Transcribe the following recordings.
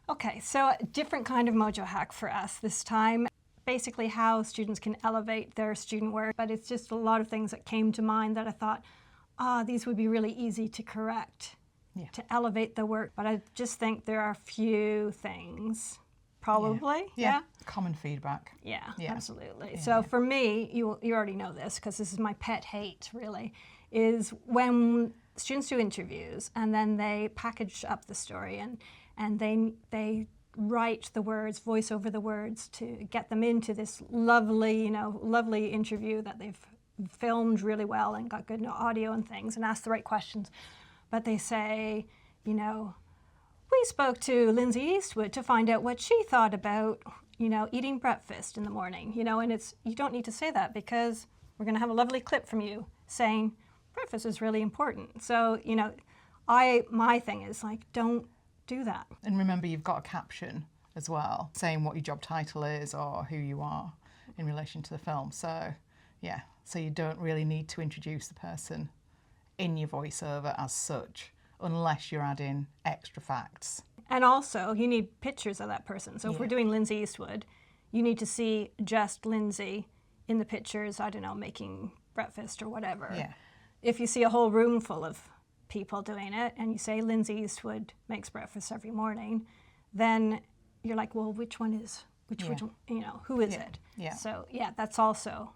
Okay, so a different kind of MojoHack for us this time. Basically how students can elevate their student work, but it's just a lot of things that came to mind that I thought, these would be really easy to correct, to elevate the work. But I just think there are a few things, probably. Yeah. Common feedback. Yeah, absolutely. So for me, you already know this because this is my pet hate, really, is when students do interviews and then they package up the story and they write the words, voice over the words to get them into this lovely, lovely interview that they've filmed really well and got good audio and things and asked the right questions. But they say, we spoke to Lindsay Eastwood to find out what she thought about, eating breakfast in the morning, and you don't need to say that because we're going to have a lovely clip from you saying breakfast is really important. So, my thing is like, don't do that. And remember, you've got a caption as well, saying what your job title is or who you are in relation to the film. So, so you don't really need to introduce the person in your voiceover as such, unless you're adding extra facts. And also, you need pictures of that person. So if we're doing Lindsay Eastwood, you need to see just Lindsay in the pictures, I don't know, making breakfast or whatever. Yeah. If you see a whole room full of people doing it and you say Lindsay Eastwood makes breakfast every morning, then you're like, well, which one, who is it? Yeah. So that's also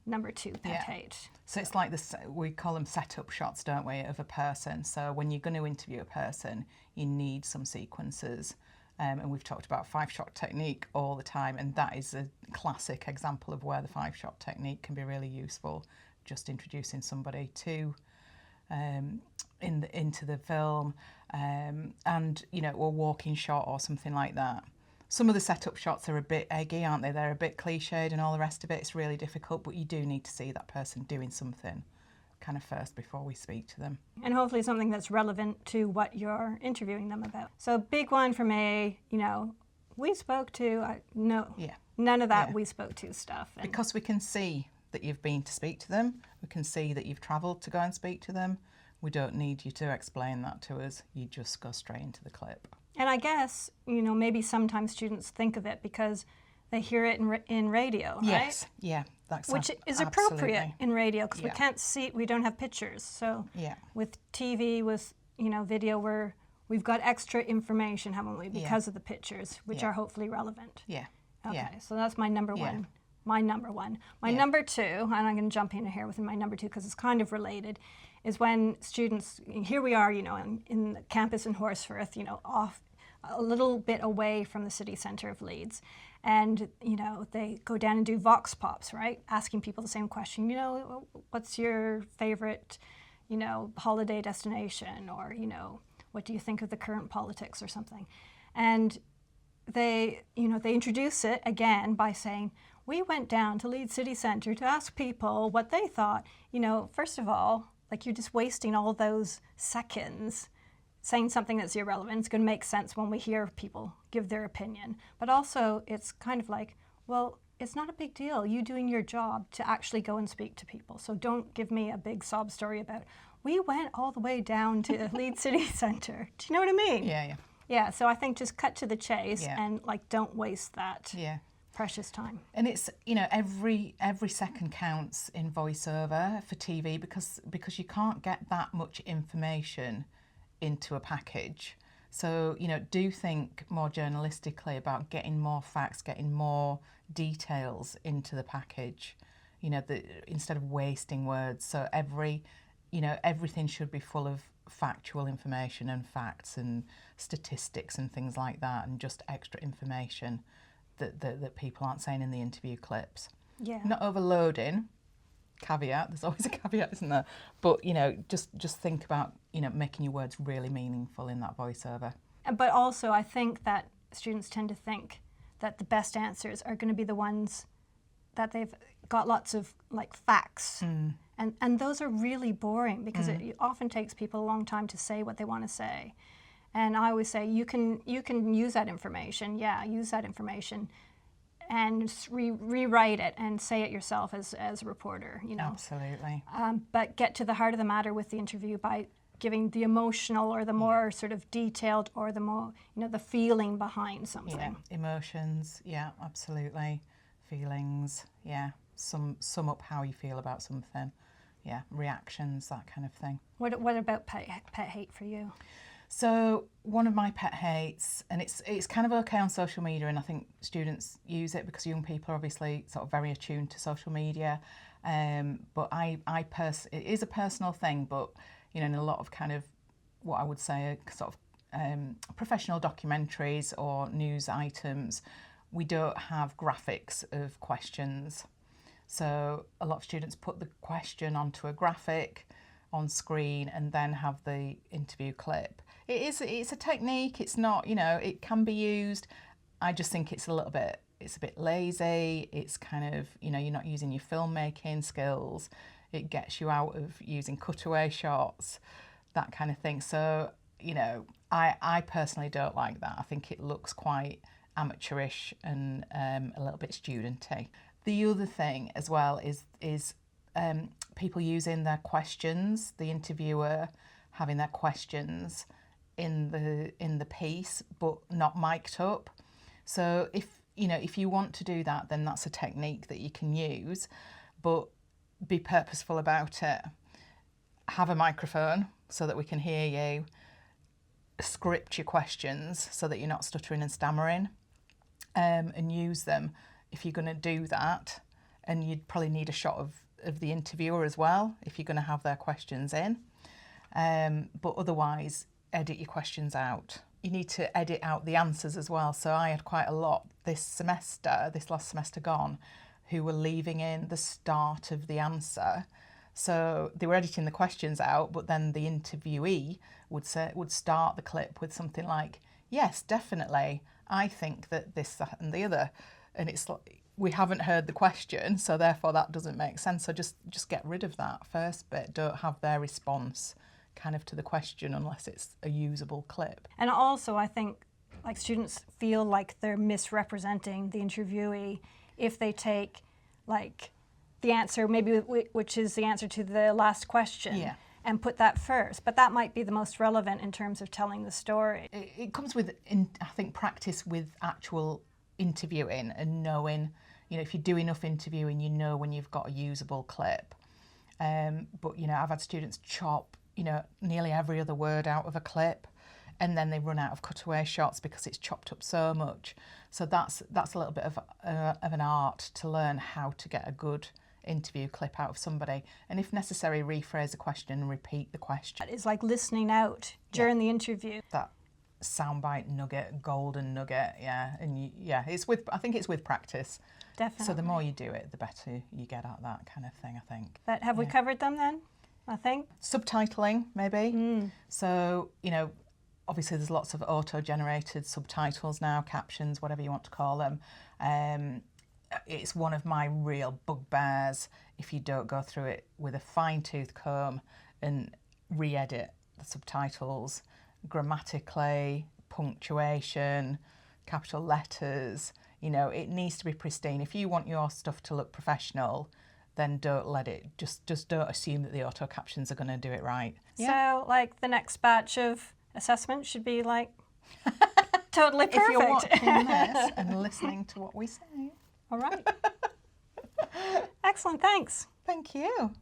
number 2 pet hate. So it's like this, we call them setup shots, don't we, of a person. So when you're going to interview a person, you need some sequences. And we've talked about 5-shot technique all the time, and that is a classic example of where the 5-shot technique can be really useful. Just introducing somebody to into the film, and a walking shot or something like that. Some of the setup shots are a bit eggy, aren't they? They're a bit cliched and all the rest of it. It's really difficult, but you do need to see that person doing something kind of first before we speak to them. And hopefully something that's relevant to what you're interviewing them about. So big one for me, we spoke to, none of that we spoke to stuff. And because we can see that you've been to speak to them, we can see that you've travelled to go and speak to them. We don't need you to explain that to us. You just go straight into the clip. And I guess, maybe sometimes students think of it because they hear it in radio, right? Yes, yeah. Which is appropriate in radio because we can't see, we don't have pictures. So with TV, with, video, we've got extra information, haven't we, because of the pictures, which are hopefully relevant. Yeah. Okay, so that's my number one. My number one. My number 2, and I'm going to jump in here with my number 2 because it's kind of related, is when students, here we are, in the campus in Horsforth, off a little bit away from the city centre of Leeds. And, they go down and do vox pops, right? Asking people the same question, what's your favourite, holiday destination? Or, what do you think of the current politics or something? And they introduce it again by saying, we went down to Leeds City Centre to ask people what they thought. First of all, like, you're just wasting all those seconds saying something that's irrelevant. It's going to make sense when we hear people give their opinion. But also, it's kind of like, well, it's not a big deal, you doing your job to actually go and speak to people. So don't give me a big sob story about, we went all the way down to Leeds City Centre. Do you know what I mean? Yeah, so I think just cut to the chase and, like, don't waste that precious time. And it's, every second counts in voiceover for TV because you can't get that much information into a package. So, do think more journalistically about getting more facts, getting more details into the package, instead of wasting words. So everything should be full of factual information and facts and statistics and things like that, and just extra information that people aren't saying in the interview clips. Yeah. Not overloading. Caveat, there's always a caveat, isn't there? But, just think about, making your words really meaningful in that voiceover. But also, I think that students tend to think that the best answers are going to be the ones that they've got lots of, like, facts. And those are really boring because it often takes people a long time to say what they want to say. And I always say, you can use that information, use that information, and rewrite it and say it yourself as a reporter, Absolutely. But get to the heart of the matter with the interview by giving the emotional or the more sort of detailed or the more, the feeling behind something. Yeah, emotions, yeah, absolutely. Feelings, yeah. Sum up how you feel about something. Yeah, reactions, that kind of thing. What about pet hate for you? So one of my pet hates, and it's kind of okay on social media, and I think students use it because young people are obviously sort of very attuned to social media. But it is a personal thing, but in a lot of kind of what I would say are sort of professional documentaries or news items, we don't have graphics of questions. So a lot of students put the question onto a graphic on screen and then have the interview clip. It's a technique. It's not, it can be used. I just think it's a bit lazy. It's kind of, you're not using your filmmaking skills. It gets you out of using cutaway shots, that kind of thing. So, I personally don't like that. I think it looks quite amateurish and a little bit studenty. The other thing as well is people using their questions, the interviewer having their questions in the piece, but not mic'd up. So if you want to do that, then that's a technique that you can use, but be purposeful about it. Have a microphone so that we can hear you. Script your questions so that you're not stuttering and stammering, and use them if you're going to do that. And you'd probably need a shot of the interviewer as well if you're going to have their questions in. But otherwise, edit your questions out. You need to edit out the answers as well. So I had quite a lot this last semester gone, who were leaving in the start of the answer. So they were editing the questions out, but then the interviewee would start the clip with something like, "Yes, definitely, I think that this, that and the other." And it's like, we haven't heard the question, so therefore that doesn't make sense. So just get rid of that first bit. Don't have their response kind of to the question unless it's a usable clip. And also, I think like students feel like they're misrepresenting the interviewee if they take like the answer, maybe which is the answer to the last question, Yeah. and put that first. But that might be the most relevant in terms of telling the story. It comes with, I think, practice with actual interviewing and knowing, if you do enough interviewing, you know when you've got a usable clip. But I've had students chop nearly every other word out of a clip, and then they run out of cutaway shots because it's chopped up so much. So that's a little bit of an art to learn how to get a good interview clip out of somebody, and if necessary, rephrase the question and repeat the question. It's like listening out during the interview. That soundbite nugget, golden nugget, yeah, and I think it's with practice. Definitely. So the more you do it, the better you get at that kind of thing, I think. But have we covered them then? I think. Subtitling, maybe. So, obviously there's lots of auto-generated subtitles now, captions, whatever you want to call them. It's one of my real bugbears if you don't go through it with a fine-tooth comb and re-edit the subtitles grammatically, punctuation, capital letters. It needs to be pristine. If you want your stuff to look professional, then don't let it, just don't assume that the auto captions are going to do it right. So like the next batch of assessments should be like totally perfect. If you're watching this and listening to what we say. All right. Excellent, thanks. Thank you.